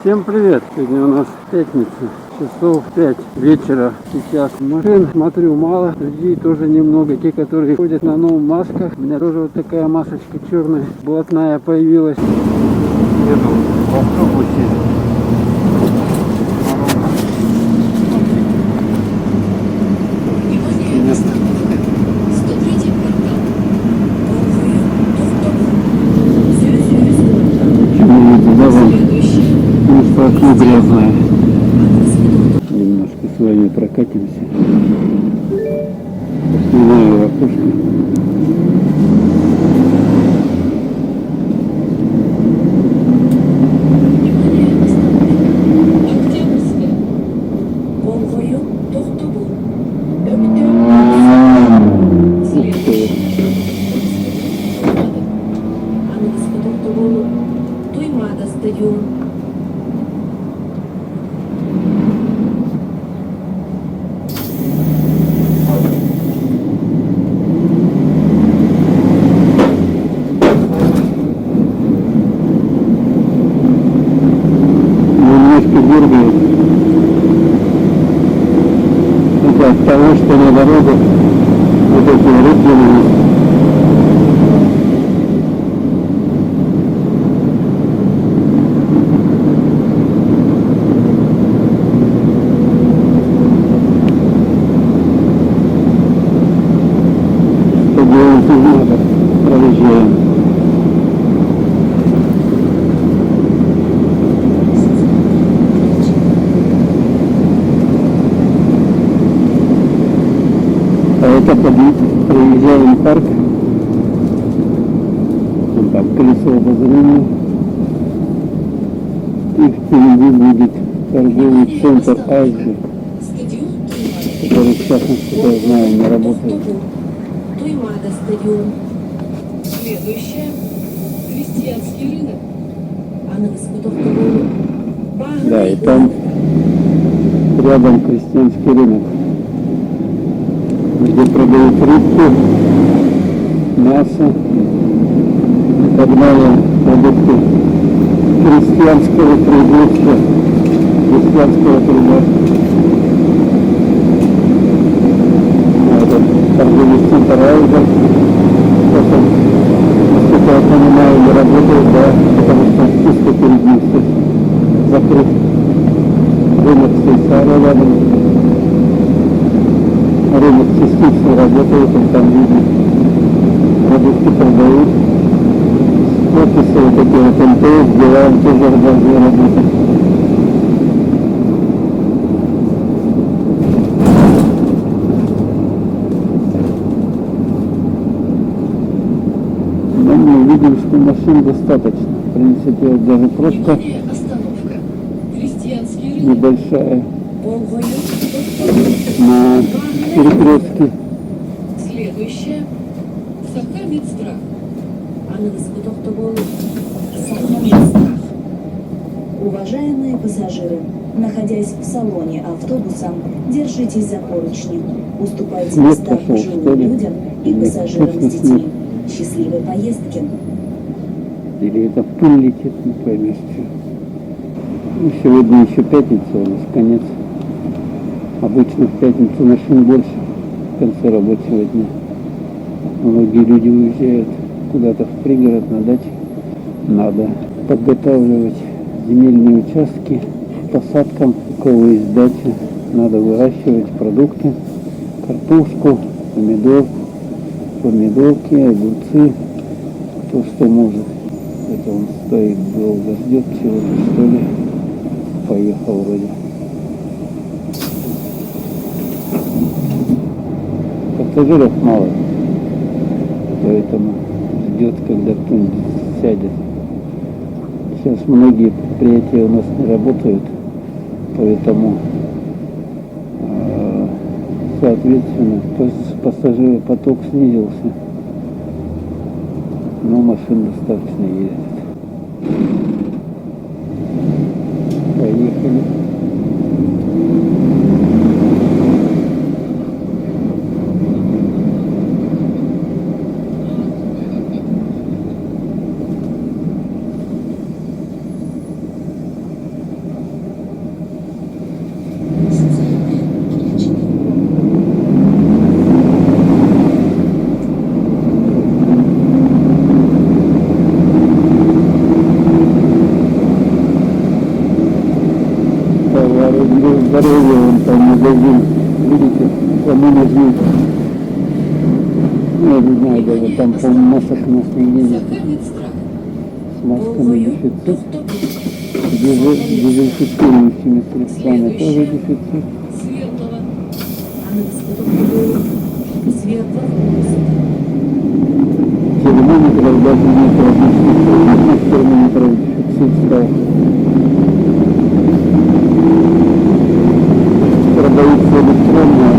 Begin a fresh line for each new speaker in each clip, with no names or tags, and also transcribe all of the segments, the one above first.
Всем привет! Сегодня у нас пятница, часов 5 вечера. Сейчас машин, смотрю, мало, людей тоже немного. Те, которые ходят на новых масках. У меня тоже вот такая масочка черная, блатная появилась. Еду в автобусе. Что окно грязное. Немножко с вами прокатимся. Снимаю окошко. Дергает. Это от того, что на дорогах вот эти рыбины. Что делать не надо, проезжаем. Приезжаем в парк, там колесо обозрения, и впереди будет торговый центр Азии, который в частности, я знаю, не работает.
Следующее — крестьянский рынок.
Да, и там рядом крестьянский рынок, где продают рыбку, мясо и так далее, продукты крестьянского производства, крестьянского труда. Это торговый центр Айза, насколько я понимаю, не работает, да, потому что списка перед ним закрыт. Рынок Сейсара рядом. Рынок частично работает, он там видит, продукты продают, офисы вот такие вот МТС, дела тоже должны работать. Но мы видим, что машин достаточно, в принципе, вот даже просто небольшая на перекрестке.
Следующее — Сахамедстрах.
Уважаемые пассажиры, находясь в салоне автобуса, держитесь за поручни, уступайте места пожилым людям и пассажирам с детьми. Счастливой поездки!
Или это пыль летит, не поймешь что. Ну, сегодня еще пятница у нас, конец. Обычно в пятницу машин больше в конце рабочего дня. Многие люди уезжают куда-то в пригород, на даче. Надо подготавливать земельные участки к посадкам. У кого есть дача, надо выращивать продукты, картошку, помидорки, огурцы, кто что может. Это он стоит долго, ждет чего-то, что ли. Поехал вроде. Пассажиров мало, поэтому ждет, когда кто-нибудь сядет. Сейчас многие предприятия у нас не работают, поэтому соответственно пассажиропоток снизился, но машин достаточно ездит. Поехали. для здоровья, вон там магазин, видите, кому нужны. Ну, я не знаю, даже там, по-моему, масок у нас нигде нет.
Сахамедстрах.
С масками дефицит. Дезинфицирующими средствами тоже дефицит.
Светлого.
Светлого.
Термометров даже нет, различных термометров дефицит стал. Продаются электронные,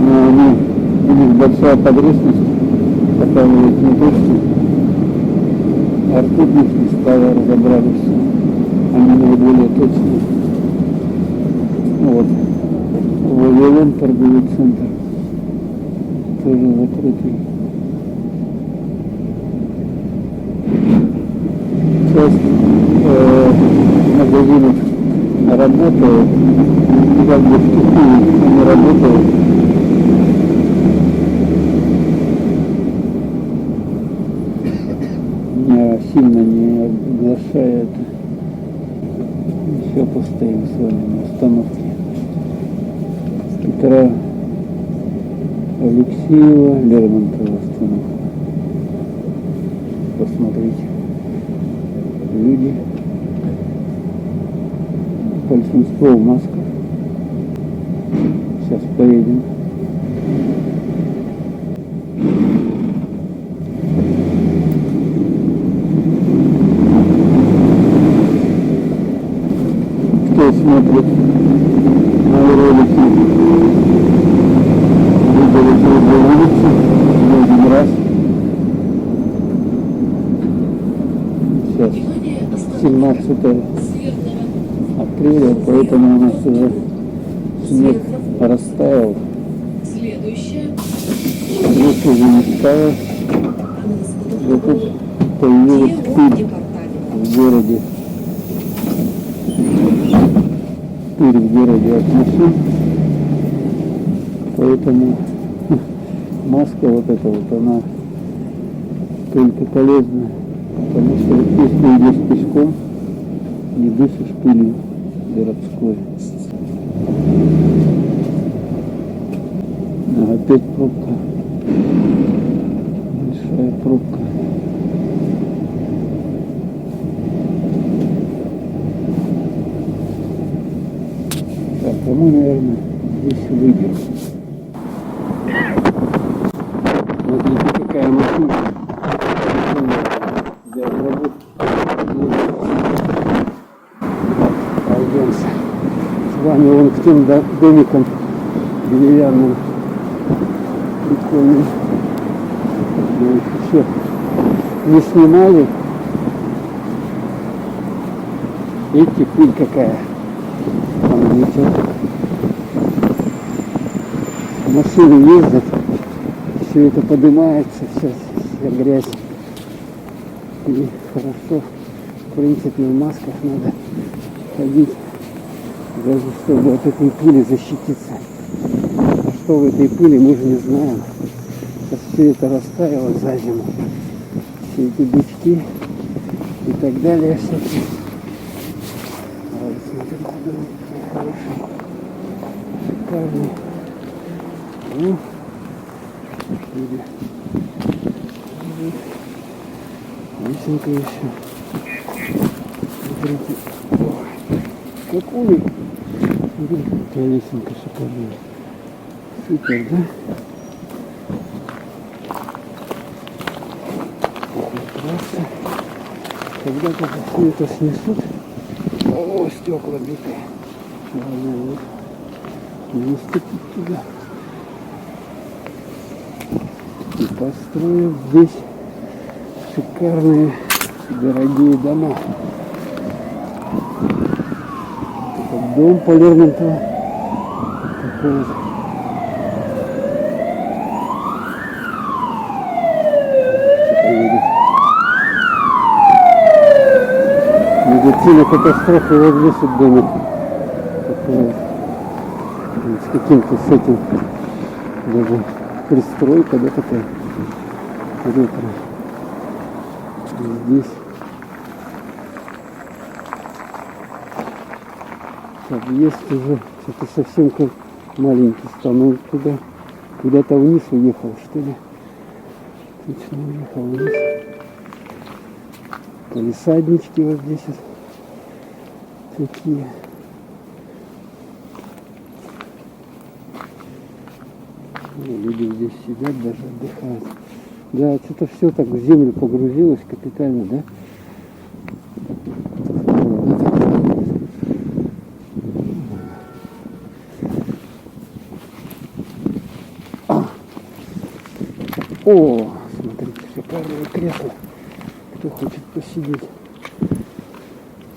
но они, у них большая погрешность, показывает не точно. А ртутных не стало, разобрали все. Они наиболее точные. Вот. Вавилон, торговый центр, тоже закрытый. Часть магазинов работают, как бы втихую они работают. Меня сильно не оглашает. Еще постоим с вами на остановке. Петра Алексеева, Лермонтова остановка. Посмотрите. Люди. Большинство в масках. Сейчас поедем. Кто смотрит мои ролики, видели другие улицы, не один раз. Сейчас
Внимание, остановка.
17
Светлого.
апреля, поэтому у нас уже снег растаял.
Следующая.
Здесь уже не стало. Зато появилась пыль в городе. Пыль в городе от машин. Поэтому маска вот эта вот, она только полезна. Потому что вот если идешь пешком, не дышишь пылью городской. А опять пробка. Большая пробка. Так, а мы, наверное, здесь выйдем. Смотрите, какая машина. Для обработки. Пойдемся с вами вон к тем домикам деревянным. Прикольным. Мы их еще не снимали. Видите, пыль какая. Там летят. Машины ездят. Все это поднимается. Сейчас вся грязь. И хорошо. В принципе, в масках надо ходить. Даже чтобы от этой пыли защититься. А что в этой пыли, мы же не знаем. Сейчас все это растаяло за зиму. Все эти бички и так далее всякие. А вот смотрите, какие хорошие. Шикарные. Ну, или лесенка еще. Смотрите. Как улик. Смотрите, какая лесенка шикарная. Супер, да? Трасса. Когда-то все это снесут. О, стекла битые. Ладно, вот. Не ступить туда. И построят здесь шикарные дорогие дома. Этот дом по Лермонтову. Такой вот. Медицина катастрофы вот здесь вот домик. Такой вот. С каким-то с этим даже пристройка, да, такая ретро. Здесь Объезд уже что-то совсем как маленький стал. Ну, туда, куда-то вниз уехал, что ли. Точно уехал вниз. Палисаднички вот здесь вот такие. Люди здесь сидят, даже отдыхают. Да, что-то все так в землю погрузилось капитально, да? О, смотрите, шикарное кресло. Кто хочет посидеть.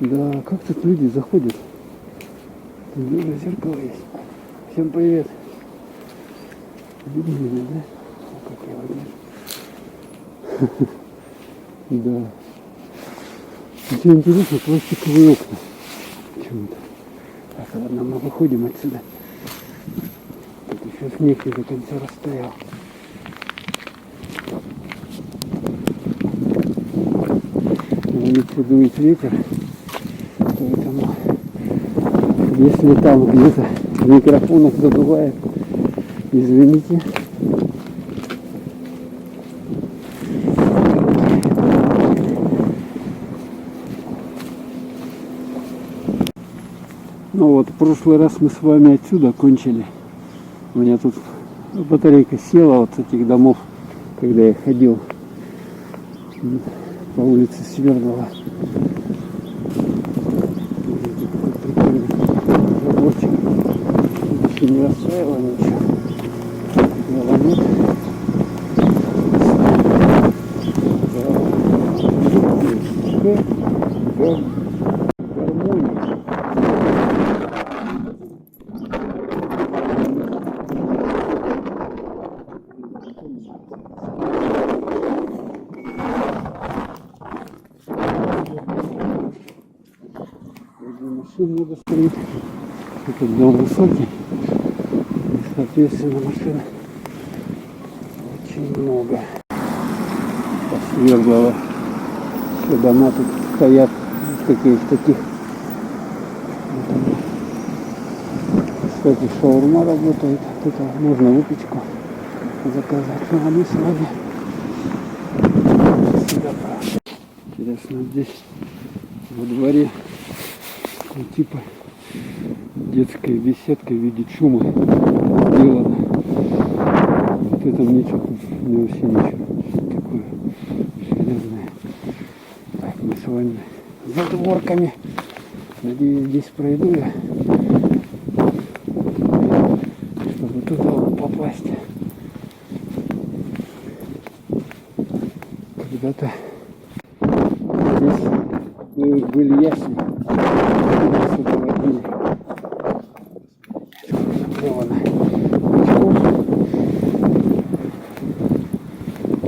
Да, как тут люди заходят. Тут даже зеркало есть. Всем привет. Видели меня, да? О, как я выгляжу. Да. Еще интересно, пластиковые окна. Почему-то. Так, ладно, мы выходим отсюда. Тут еще снег не до конца растаял. На улице дует ветер, поэтому если там где-то в микрофонах задувает, извините. Ну вот, в прошлый раз мы с вами отсюда кончили. У меня тут батарейка села вот с этих домов, когда я ходил по улице Свердлова. Прикольный заборчик. Еще не расстраивал ничего. Гололед. Гармония. Машин много стоит. Этот дом высокий. И, соответственно, машин очень много. Свердлова. Все дома тут стоят в таких. Кстати, шаурма работает. Тут можно выпечку заказать. Ну, а мы с вами сюда. Интересно, здесь во дворе типа детская беседка в виде чумы сделана. Вот это мне вообще ничего. Что такое железное. Так, мы с вами за дворками. Надеюсь, здесь пройду я, чтобы туда попасть. Когда-то здесь были ясли. Сюда водили.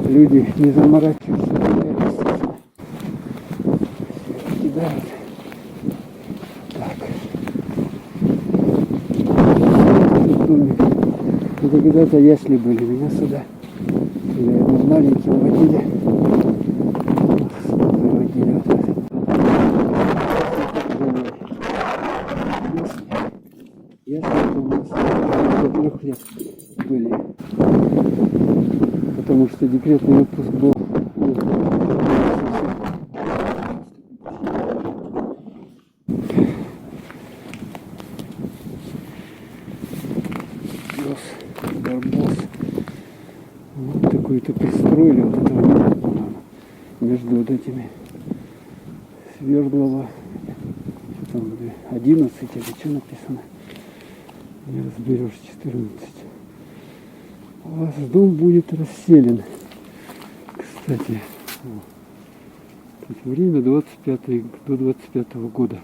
Люди не заморачиваются, кидают. Так. Домик. Это когда-то ясли были, меня сюда. Когда я был маленьким, водили. Водили вот это. Ясли у нас до 3 лет были. Потому что декретный отпуск был барбос. Вот такую-то пристроили, вот этого нет, по-моему, между вот этими Свердлова, что там, 11 или что написано, не разберешь, 14. У вас дом будет расселен. Кстати, тут время 25 до 25 года.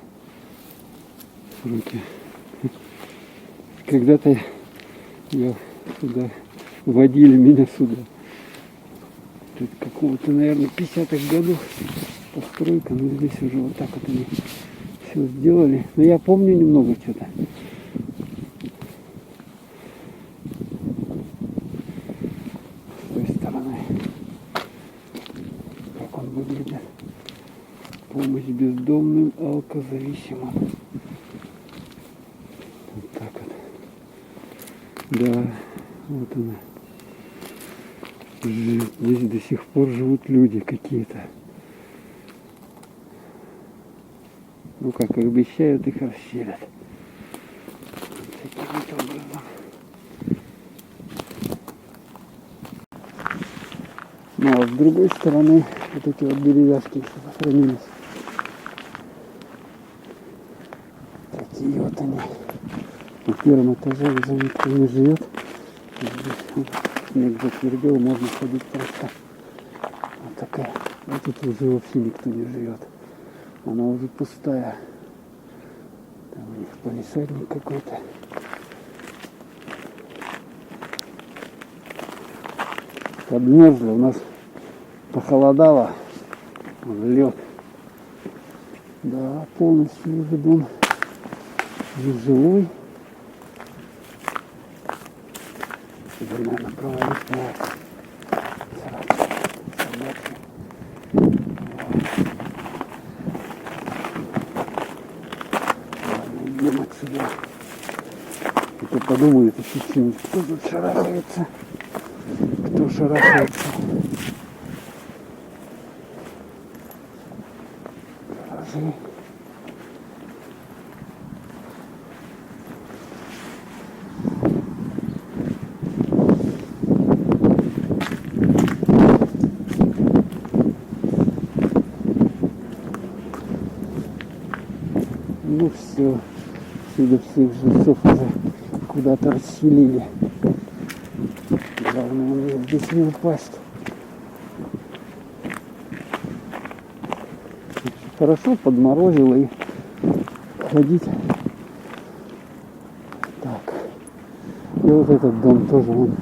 Сроки. Когда-то я сюда водили меня сюда. Тут какого-то, наверное, 50-х годов постройка, но здесь уже вот так вот они все сделали. Но я помню немного что-то. Помощь бездомным, алкозависимым. Да, вот она. Здесь до сих пор живут люди какие-то. Ну, как обещают, их расселят. Таким вот образом. Ну, а с другой стороны, вот эти вот деревяшки еще сохранились. Такие вот они. На первом этаже уже никто не живет. Здесь вот снег затвердел, можно ходить просто. Вот такая. А тут уже вообще никто не живет. Она уже пустая. Там у них палисадник какой-то. Подмерзло, у нас похолодало. Лед. Да, полностью уже дом жилой. Теперь, наверное, проводить собаки. Ладно, идем отсюда. Кто подумает еще что-нибудь, кто тут шарахается. Кто шарахается. Гаражи. Ну все, сюда всех жильцов уже куда-то расселили. Главное мне здесь не упасть. Хорошо подморозило и ходить. Так. И вот этот дом тоже он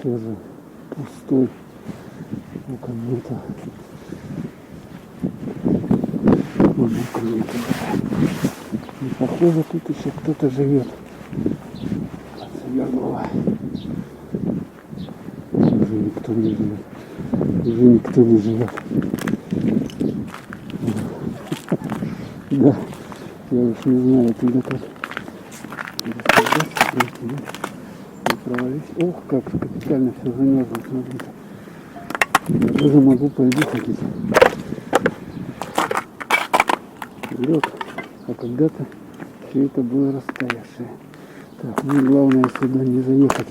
тоже пустой. Окон нету. Окон нету. И похоже, тут еще кто-то живет. Свернула. Уже никто не живет. Уже никто не живет. Да, я уж не знаю, куда тут. Не провались. Ох, как капитально все замерзло, смотрите. Я даже могу по льду ходить. Лед, а когда-то все это было растаявшее. Так, мне главное сюда не заехать.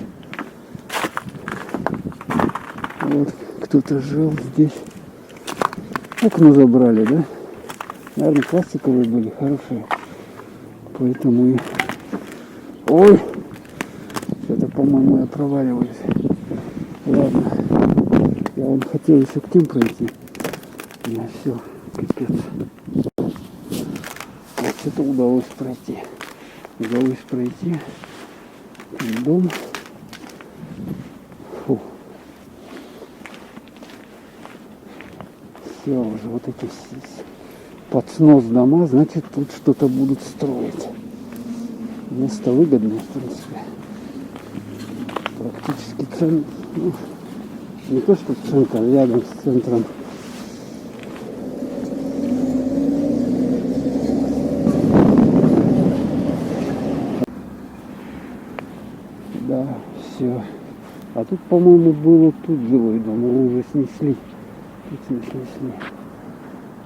Вот кто-то жил здесь. Окна забрали, да? Наверное, пластиковые были, хорошие. Поэтому и... Ой! Это, по-моему, я проваливаюсь. Ладно. Я вон хотел еще к тем пройти. У меня все, капец. Вот это удалось пройти. Удалось пройти. Дом. Фу. Все уже вот эти под снос дома, значит тут что-то будут строить. Место выгодное, в принципе. Практически центр. Ну, не то что центр, рядом с центром. Да, все. А тут, по-моему, было тут жилой дом, его уже снесли. Тут снесли.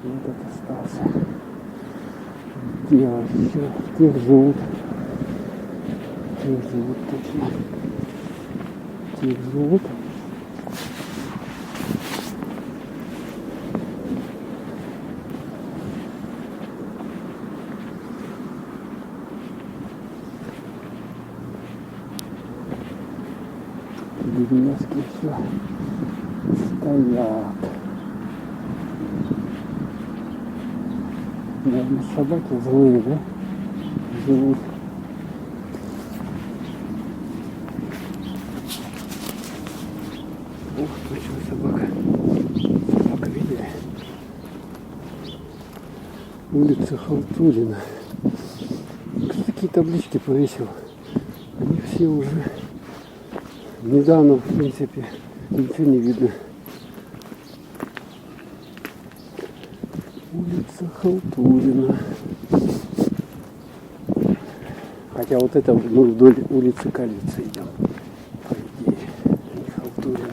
И этот остался. Где все? Тех живут. Тех живут точно. Тех живут. Деревенские все стоят. Наверное, собаки злые, да? Живут. Ух, точно собака. Собака, видели? Улица Халтурина. Кто такие таблички повесил? Они все уже... Недавно, в принципе, ничего не видно. Улица Халтурина. Хотя вот это мы вдоль улицы Калицы идем, по идее, не Халтурина.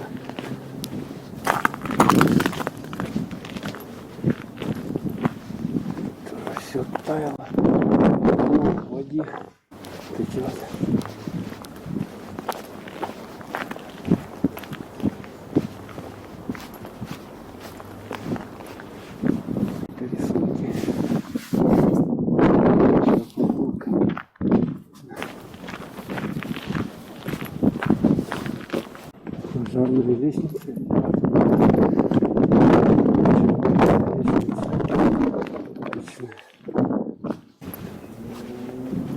Все таяло, в воде. Вот эти вот рисунки. Пожарные лестницы. Отлично.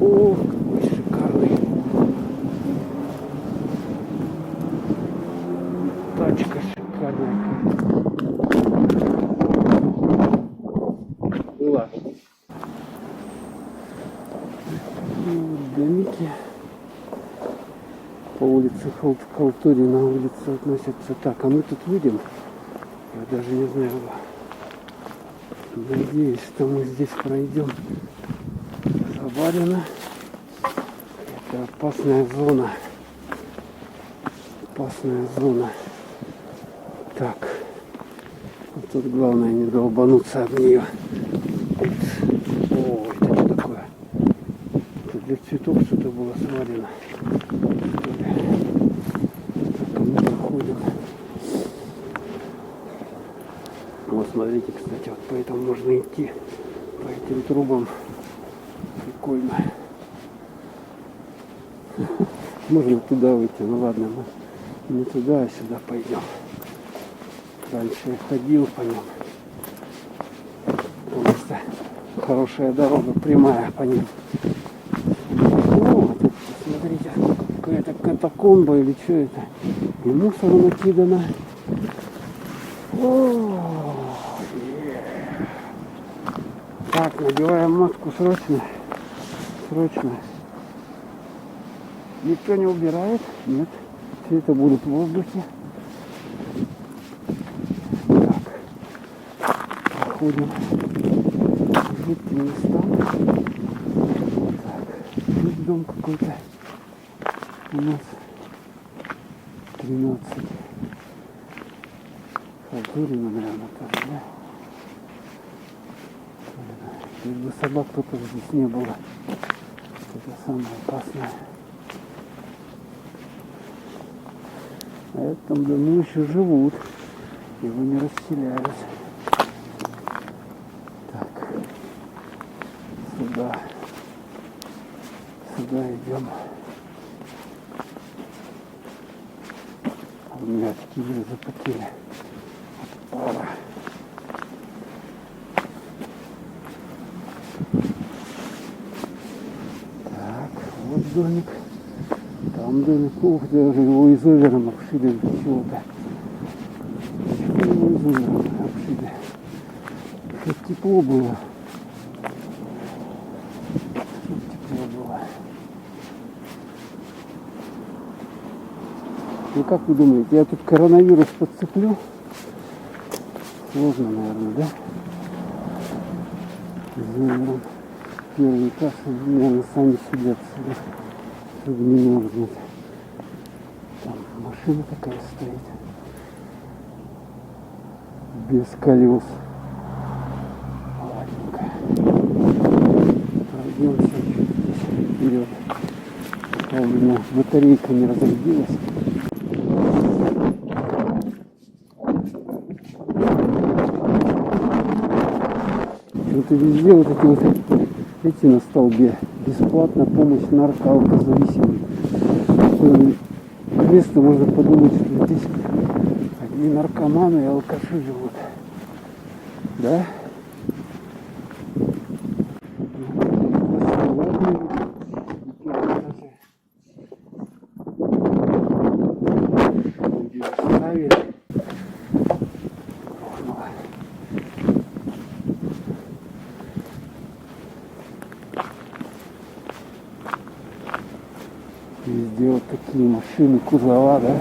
О, какой шикарный. Тачка шикарная. Была. Домики по улице Халтурина улица относятся так. А мы тут видим, я даже не знаю, надеюсь, что мы здесь пройдем. Заварено. Это опасная зона. Опасная зона. Так. Вот тут главное не долбануться об нее. О, это что такое? Это для цветов что-то было сварено. Так, мы проходим. Вот смотрите, кстати, вот поэтому можно идти по этим трубам. Прикольно. Можно туда выйти. Ну ладно, мы не туда, а сюда пойдем. Раньше я ходил по ним. Потому что хорошая дорога, прямая по ним. О, тут посмотрите, какая-то катакомба или что это. И мусор накидано. О, так, набиваем маску срочно. Срочно. Никто не убирает? Нет. Все это будет в воздухе. Так. Проходим. Жуткие места. Так. Здесь дом какой-то. У нас 13. Халтурина, наверное, тоже, да? Если бы собак только здесь не было. Это самое опасное. А в этом дому еще живут. Его не расселялись. Так. Сюда. Сюда идем. А у меня очки уже запотели. От пара. Так, вот домик. Там домик, ух, даже его изовером обшили чего-то. Почему его изовером обшили? Чтоб тепло было. Чтоб тепло было. Ну как вы думаете, я тут коронавирус подцеплю? Сложно, наверное, да? Изовером. Первый этаж, наверное, сами сидят сюда. Чтобы не мерзнуть. Там машина такая стоит. Без колес. Ладненько. Пройдемся чуть здесь вперед. Пока у меня батарейка не разрядилась. Что-то везде вот эти вот эти на столбе. Бесплатная помощь наркоалкозависимым. Место можно подумать, что здесь одни наркоманы и алкаши живут. Да? Везде вот такие машины, кузова, да?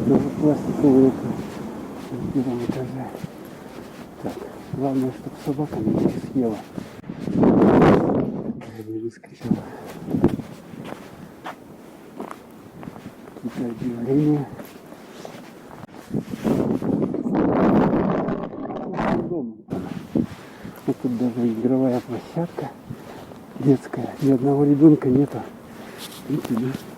Даже пластиковые на первом этаже. Так, главное, чтобы собака меня не съела. не выскочила. Какие-то объявления. Удобно. Вот тут даже игровая площадка детская. Ни одного ребенка нету. Видите, да?